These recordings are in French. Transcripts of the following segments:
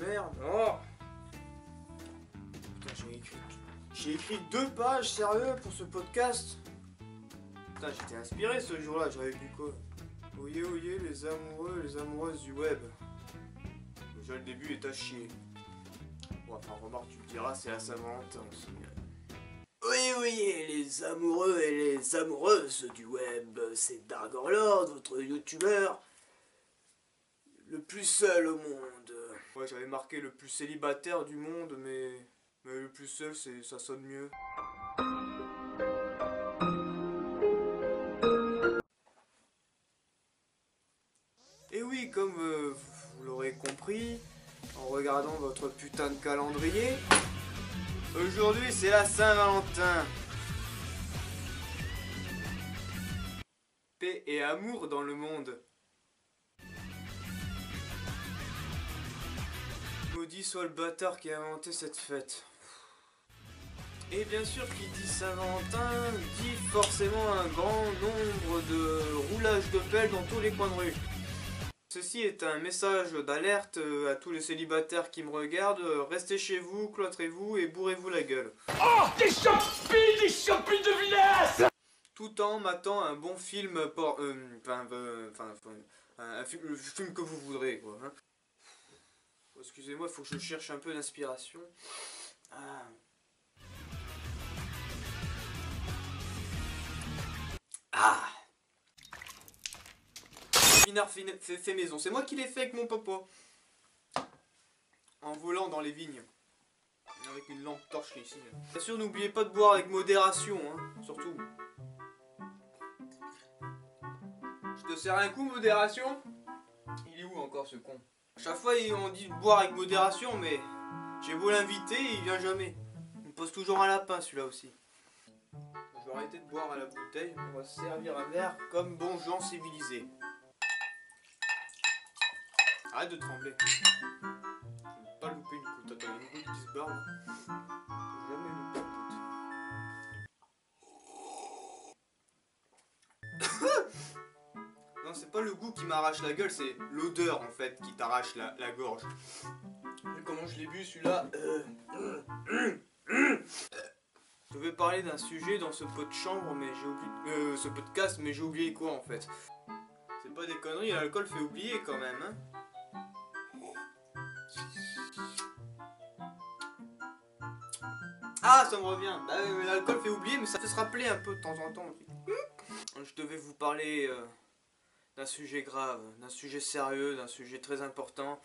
merde. Oh putain, j'ai écrit 2 pages, sérieux, pour ce podcast. Putain, j'étais inspiré ce jour-là, j'avais lu quoi? Oyez, oyez, les amoureux et les amoureuses du web. Déjà, le début est à chier. Bon, enfin, remarque, tu me diras, c'est la Saint-Valentin aussi. Oui, oui, les amoureux et les amoureuses du web, c'est Dargorlord, votre youtubeur le plus seul au monde. Ouais, j'avais marqué le plus célibataire du monde, mais le plus seul, ça sonne mieux. Et oui, comme vous l'aurez compris, en regardant votre putain de calendrier, aujourd'hui c'est la Saint-Valentin. Paix et amour dans le monde. Maudit soit le bâtard qui a inventé cette fête. Et bien sûr, qui dit Saint-Valentin dit forcément un grand nombre de roulages de pelle dans tous les coins de rue. Ceci est un message d'alerte à tous les célibataires qui me regardent. Restez chez vous, cloîtrez-vous et bourrez-vous la gueule. Oh, des champis de vinasse! Tout en matant un bon film le film que vous voudrez, quoi. Hein. Excusez-moi, il faut que je cherche un peu d'inspiration. Pinard fait maison, c'est moi qui l'ai fait avec mon papa. En volant dans les vignes. Avec une lampe torche ici. Bien sûr, n'oubliez pas de boire avec modération, hein, surtout. Je te sers un coup, modération? Il est où encore ce con? À chaque fois, on dit de boire avec modération, mais j'ai beau l'inviter, il vient jamais. Il me pose toujours un lapin, celui-là aussi. Je vais arrêter de boire à la bouteille, on va se servir un verre comme bons gens civilisés. Arrête de trembler. Je ne veux pas louper une goutte. Attends, il y a une goutte qui se barre là. Je vais jamais louper une goutte. Non, c'est pas le goût qui m'arrache la gueule, c'est l'odeur en fait qui t'arrache la gorge. Vu comment je l'ai bu celui-là. Je devais parler d'un sujet dans ce pot de chambre, mais j'ai oublié. Ce podcast, mais j'ai oublié quoi en fait. C'est pas des conneries, l'alcool fait oublier quand même, hein. Ah, ça me revient. Bah, l'alcool fait oublier, mais ça fait se rappeler un peu de temps en temps. Je devais vous parler d'un sujet grave, d'un sujet sérieux, d'un sujet très important.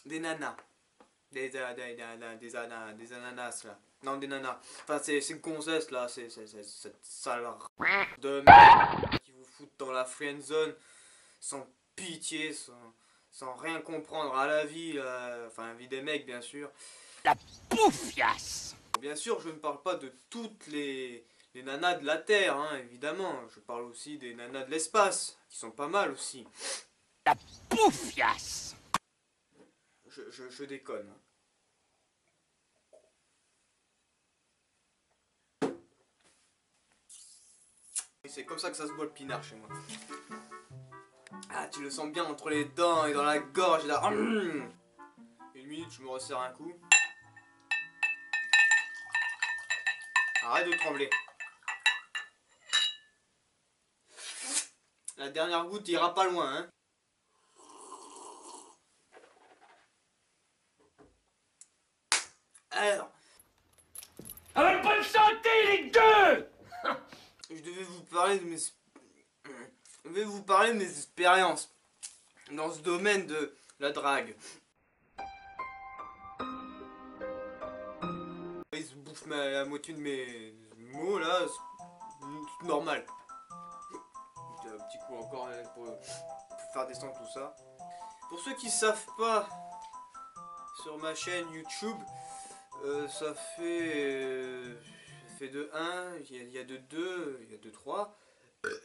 Des nanas. Des ananas là. Non, des nanas. Enfin, c'est une gonzesse là, c'est cette sale de merde qui vous foutent dans la friend zone sans pitié, sans rien comprendre à la vie, enfin la vie des mecs bien sûr. La poufiasse! Bien sûr, je ne parle pas de toutes les nanas de la Terre, hein, évidemment. Je parle aussi des nanas de l'espace, qui sont pas mal aussi. La poufiasse! Je déconne. C'est comme ça que ça se boit le pinard chez moi. Ah, tu le sens bien entre les dents et dans la gorge. Là. Une minute, je me resserre un coup. Arrête de trembler. La dernière goutte ira pas loin, hein. Alors. Avec bonne santé, les deux! Je devais vous parler de mes expériences dans ce domaine de la drague. Ils se bouffent la moitié de mes mots là, c'est normal. Un petit coup encore pour faire descendre tout ça. Pour ceux qui savent pas, sur ma chaîne YouTube, ça fait de 1, il y a de 2, il y a de 3,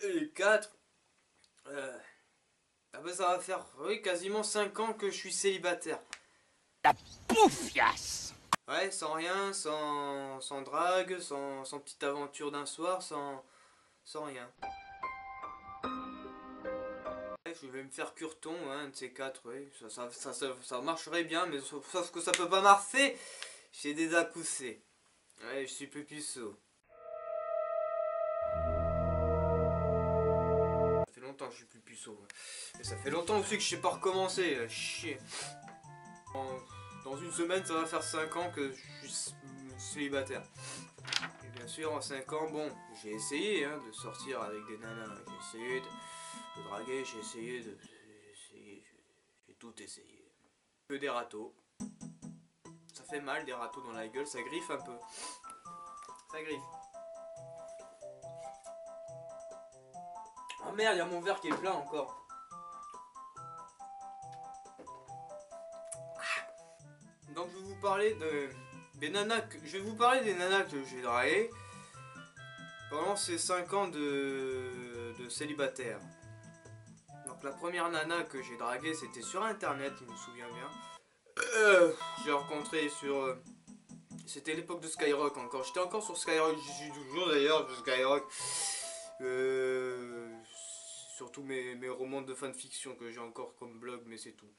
et 4. Ah bah ça va faire quasiment 5 ans que je suis célibataire. La poufiasse! Ouais, sans rien, sans drague, sans petite aventure d'un soir, sans rien. Je je vais me faire curton, hein, un de ces quatre, oui. Ça marcherait bien, mais sauf que ça peut pas marcher. J'ai des accoussés. Ouais, je suis plus puceau. Ça fait longtemps que je suis plus puceau. Ouais. Et ça fait longtemps aussi que je sais pas recommencer. Chier. Dans une semaine, ça va faire 5 ans que je suis célibataire. Et bien sûr, en 5 ans, bon, j'ai essayé hein, de sortir avec des nanas. J'ai essayé de draguer, j'ai essayé de... J'ai tout essayé. Que des râteaux. Ça fait mal des râteaux dans la gueule, ça griffe un peu. Ça griffe. Oh merde, il y a mon verre qui est plein encore. Donc je vais vous parler des nanas que... Je vais vous parler des nanas que j'ai draguées pendant ces 5 ans de célibataire. Donc la première nana que j'ai draguée, c'était sur internet, je me souviens bien. J'ai rencontré sur... c'était l'époque de Skyrock encore. J'étais encore sur Skyrock, je suis toujours d'ailleurs sur Skyrock. Surtout mes romans de fanfiction que j'ai encore comme blog, mais c'est tout.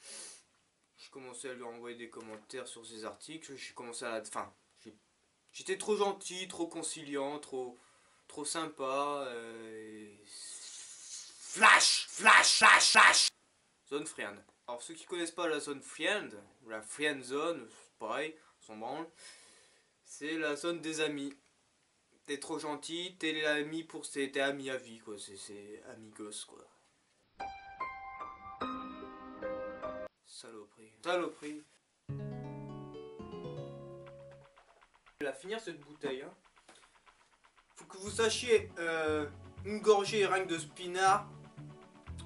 J'ai commencé à lui envoyer des commentaires sur ses articles. J'ai commencé à... Enfin, j'étais trop gentil, trop conciliant, trop sympa. Flash, flash, flash, flash. Zone friend. Alors ceux qui connaissent pas la zone friend, ou la friend zone, pareil, s'en branle. C'est la zone des amis. T'es trop gentil, t'es l'ami pour... T'es ami à vie, quoi. C'est amigos, quoi. Saloperie. Saloperie. Je vais finir cette bouteille. Hein. Faut que vous sachiez, une gorgée rien que de spinard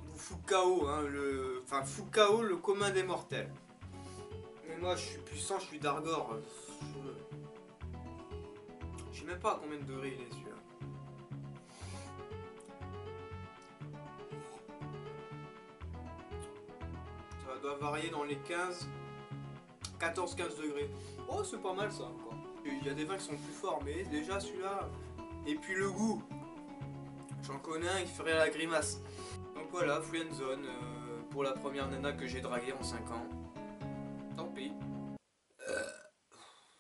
vous fout KO. Hein, enfin, fout KO le commun des mortels. Mais moi, je suis puissant, je suis d'Argor. Je sais même pas à combien de degrés il est celui-là. Ça doit varier dans les 14-15 degrés. Oh, c'est pas mal ça encore. Il y a des vins qui sont plus forts, mais déjà celui-là. Et puis le goût. J'en connais un, il ferait la grimace. Donc voilà, friendzone pour la première nana que j'ai draguée en 5 ans. Tant pis.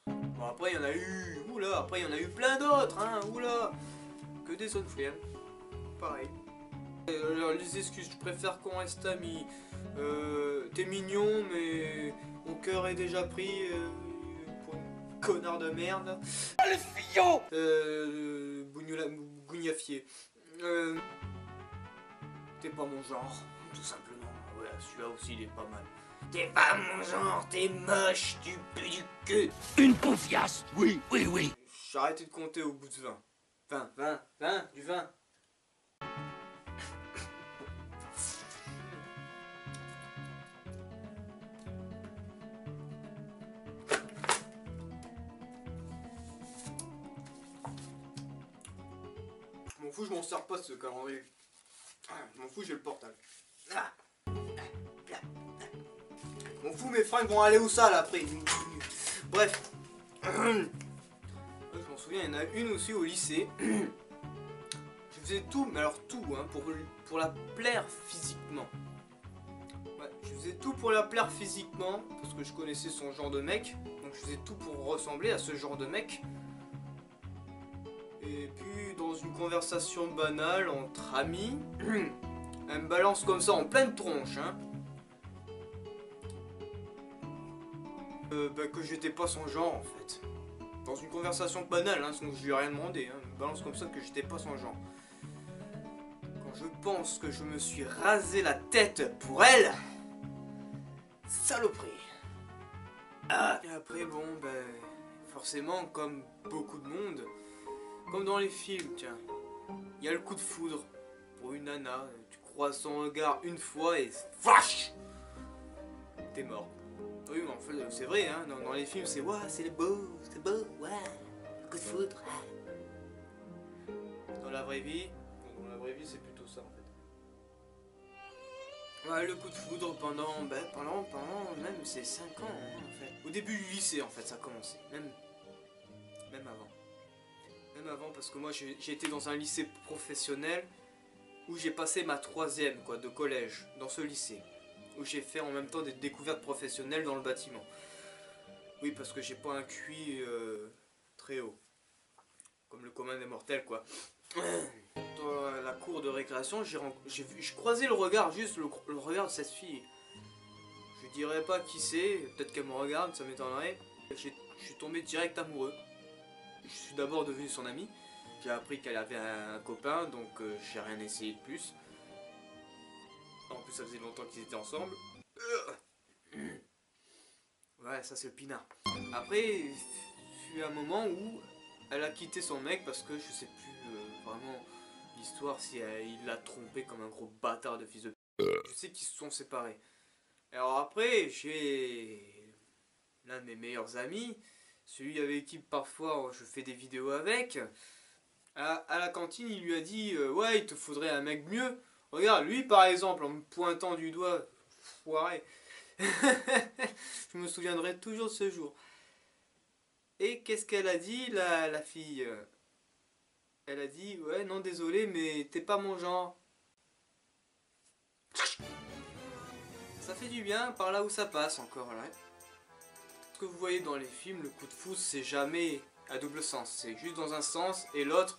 Bon, après il y en a eu. Oula, après il y en a eu plein d'autres, hein. Oula. Que des zones friend. Pareil. Alors, les excuses, je préfère qu'on reste amis. T'es mignon, mais mon cœur est déjà pris pour une connard de merde. Le fillon. Bougnafier. T'es pas mon genre, tout simplement. Ouais, celui-là aussi il est pas mal. T'es pas mon genre, t'es moche, tu pues du cul. Une poufiasse. Oui, oui, oui. J'ai arrêté de compter au bout de 20. 20, du vin. Je m'en fous, je m'en sers pas de ce calendrier. Je m'en fous, j'ai le portable. Je m'en fous, mes fringues vont aller où ça là après. Bref. Je m'en souviens, il y en a une aussi au lycée. Je faisais tout, mais alors tout, hein, pour la plaire physiquement. Ouais, je faisais tout pour la plaire physiquement, parce que je connaissais son genre de mec. Donc je faisais tout pour ressembler à ce genre de mec. Et puis dans une conversation banale entre amis, elle me balance comme ça en pleine tronche, hein. Que j'étais pas son genre en fait. Dans une conversation banale, hein, donc je lui ai rien demandé, hein, elle me balance comme ça que j'étais pas son genre. Quand je pense que je me suis rasé la tête pour elle, saloperie. Et après bon ben forcément comme beaucoup de monde, comme dans les films, tiens, il y a le coup de foudre pour une nana, tu croises son regard une fois et flash, t'es mort. Oui, mais en fait, c'est vrai, hein, dans les films, c'est ouais, c'est beau, ouais, le coup de foudre. Dans la vraie vie, c'est plutôt ça en fait. Ouais, le coup de foudre pendant même ces 5 ans, hein, en fait. Au début du lycée, en fait, ça a commencé, même avant. Même avant, parce que moi, j'ai été dans un lycée professionnel, où j'ai passé ma 3e quoi, de collège, dans ce lycée. Où j'ai fait en même temps des découvertes professionnelles dans le bâtiment. Oui, parce que j'ai pas un QI très haut. Comme le commun des mortels, quoi. Dans la cour de récréation, j'ai croisé le regard, juste le regard de cette fille. Je dirais pas qui c'est, peut-être qu'elle me regarde, ça m'étonnerait. Je suis tombé direct amoureux. Je suis d'abord devenu son ami. J'ai appris qu'elle avait un copain, donc j'ai rien essayé de plus. En plus, ça faisait longtemps qu'ils étaient ensemble. Ouais, ça c'est le pinard. Après, il fut un moment où elle a quitté son mec parce que je sais plus vraiment l'histoire si il l'a trompé comme un gros bâtard de fils de p. Je sais qu'ils se sont séparés. Alors après, j'ai l'un de mes meilleurs amis, celui avec qui parfois je fais des vidéos avec. À la cantine, il lui a dit ouais, il te faudrait un mec mieux. Regarde, lui par exemple, en me pointant du doigt, foiré. Je me souviendrai toujours de ce jour. Et qu'est-ce qu'elle a dit, la fille? Elle a dit ouais, non, désolé, mais t'es pas mon genre. Ça fait du bien par là où ça passe encore là. Ce que vous voyez dans les films, le coup de foudre, c'est jamais à double sens. C'est juste dans un sens et l'autre,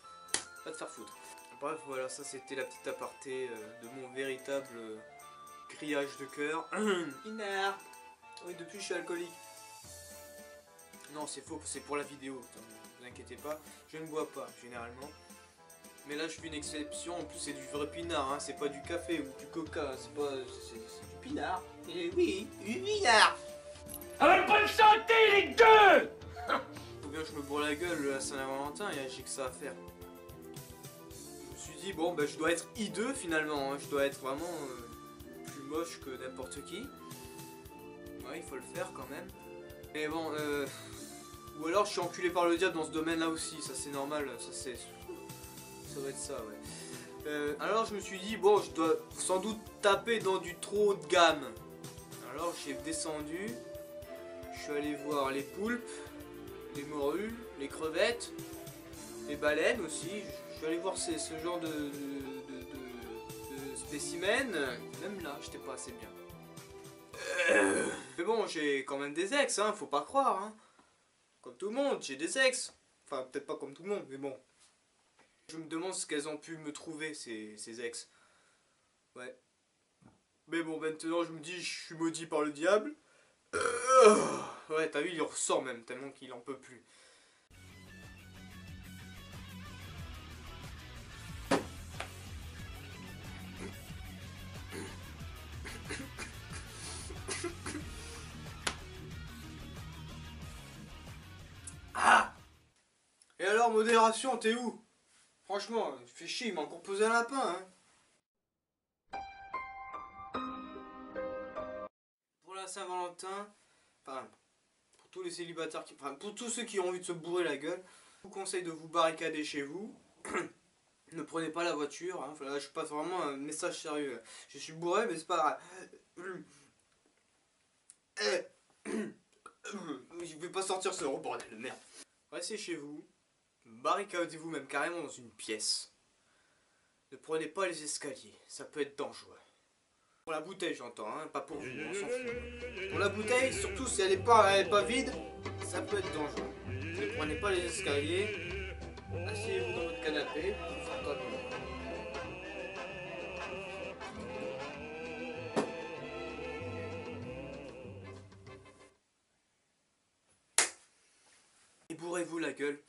va te faire foutre. Bref, voilà, ça c'était la petite aparté de mon véritable grillage de cœur. Pinard. Oui, depuis je suis alcoolique. Non, c'est faux, c'est pour la vidéo. Ne vous inquiétez pas, je ne bois pas généralement. Mais là, je fais une exception. En plus, c'est du vrai pinard, hein. C'est pas du café ou du coca. C'est pas, c'est du pinard. Et oui, du pinard. Avec bonne santé, les deux! Faut bien que je me bourre la gueule à Saint-Valentin, et j'ai que ça à faire. Je me suis dit, bon, bah, je dois être hideux finalement. Hein. Je dois être vraiment plus moche que n'importe qui. Ouais, il faut le faire quand même. Mais bon, ou alors je suis enculé par le diable dans ce domaine-là aussi. Ça, c'est normal. Ça doit être ça, ouais. Alors, je me suis dit, bon, je dois sans doute taper dans du trop haut de gamme. Alors, j'ai descendu. Je suis allé voir les poulpes, les morues, les crevettes, les baleines aussi. Je suis allé voir ce genre de spécimens. Même là, j'étais pas assez bien. Mais bon, j'ai quand même des ex, hein, faut pas croire. Hein. Comme tout le monde, j'ai des ex. Enfin, peut-être pas comme tout le monde, mais bon. Je me demande ce qu'elles ont pu me trouver, ces ex. Ouais. Mais bon, maintenant, je me dis, je suis maudit par le diable. Ouais, t'as vu, il ressort même, tellement qu'il en peut plus. Ah! Et alors, modération, t'es où? Franchement, fais chier, il m'a encore posé un lapin, hein. Pour la Saint-Valentin, enfin, pour tous les célibataires, enfin, pour tous ceux qui ont envie de se bourrer la gueule, je vous conseille de vous barricader chez vous. Ne prenez pas la voiture, hein. Là, je passe vraiment un message sérieux. Je suis bourré, mais c'est pas grave. Je vais pas sortir ce gros bordel de merde. Restez chez vous, barricadez-vous même carrément dans une pièce. Ne prenez pas les escaliers, ça peut être dangereux. Pour la bouteille j'entends, hein, pas pour vous, on s'en fout. Pour la bouteille, surtout si elle est pas vide, ça peut être dangereux. Ne prenez pas les escaliers, asseyez-vous dans votre canapé, confortablement. Et bourrez-vous la gueule,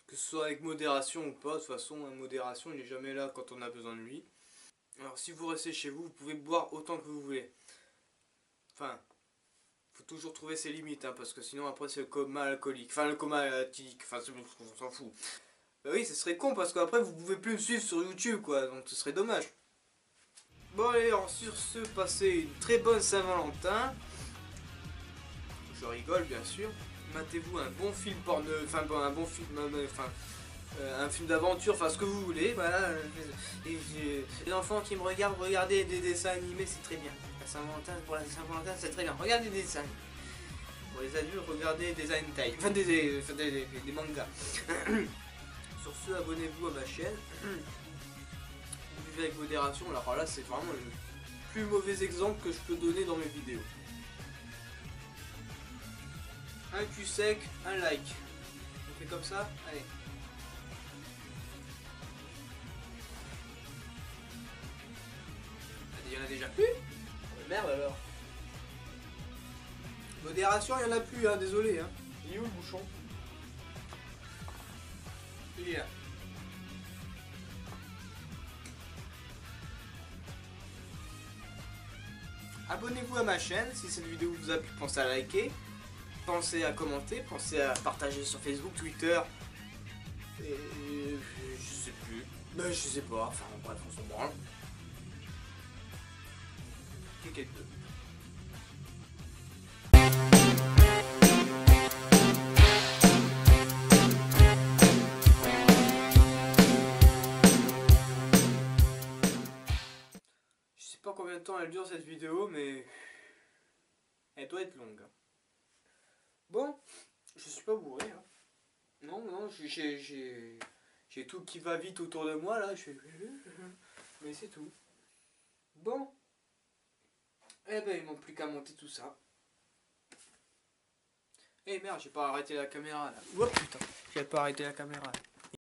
que ce soit avec modération ou pas. De toute façon, modération, il n'est jamais là quand on a besoin de lui. Alors si vous restez chez vous, vous pouvez boire autant que vous voulez. Enfin, faut toujours trouver ses limites, hein, parce que sinon après c'est le coma alcoolique. Enfin, le coma alcoolique, enfin, on s'en fout. Bah oui, ce serait con, parce qu'après vous pouvez plus me suivre sur YouTube, quoi, donc ce serait dommage. Bon allez, alors sur ce, passez une très bonne Saint-Valentin. Je rigole, bien sûr. Matez-vous un bon film porno, enfin bon, un bon film, un film d'aventure, enfin ce que vous voulez, voilà. Les enfants qui me regardent, regardez des dessins animés, c'est très bien. La Saint-Valentin, pour la Saint-Valentin, c'est très bien. Regardez des dessins animés. Pour les adultes, regardez des hentai, enfin des mangas. Sur ce, abonnez-vous à ma chaîne. buvez avec modération. Alors là, c'est vraiment le plus mauvais exemple que je peux donner dans mes vidéos. Un cul sec, un like. On fait comme ça? Allez. Il y en a déjà plus? Merde alors. Modération, il y en a plus, hein, désolé. Hein. Il est où le bouchon? Il est là. Abonnez-vous à ma chaîne si cette vidéo vous a plu, pensez à liker, pensez à commenter, pensez à partager sur Facebook, Twitter et je sais plus. Ben je sais pas, enfin bref on s'en branle. Cliquez deux. Je sais pas combien de temps elle dure cette vidéo, mais elle doit être longue. Bon, je suis pas bourré. Hein. Non, j'ai tout qui va vite autour de moi là. Mais c'est tout. Bon. Eh ben, il manque plus qu'à monter tout ça. Eh merde, j'ai pas arrêté la caméra là. Oh putain, j'ai pas arrêté la caméra là.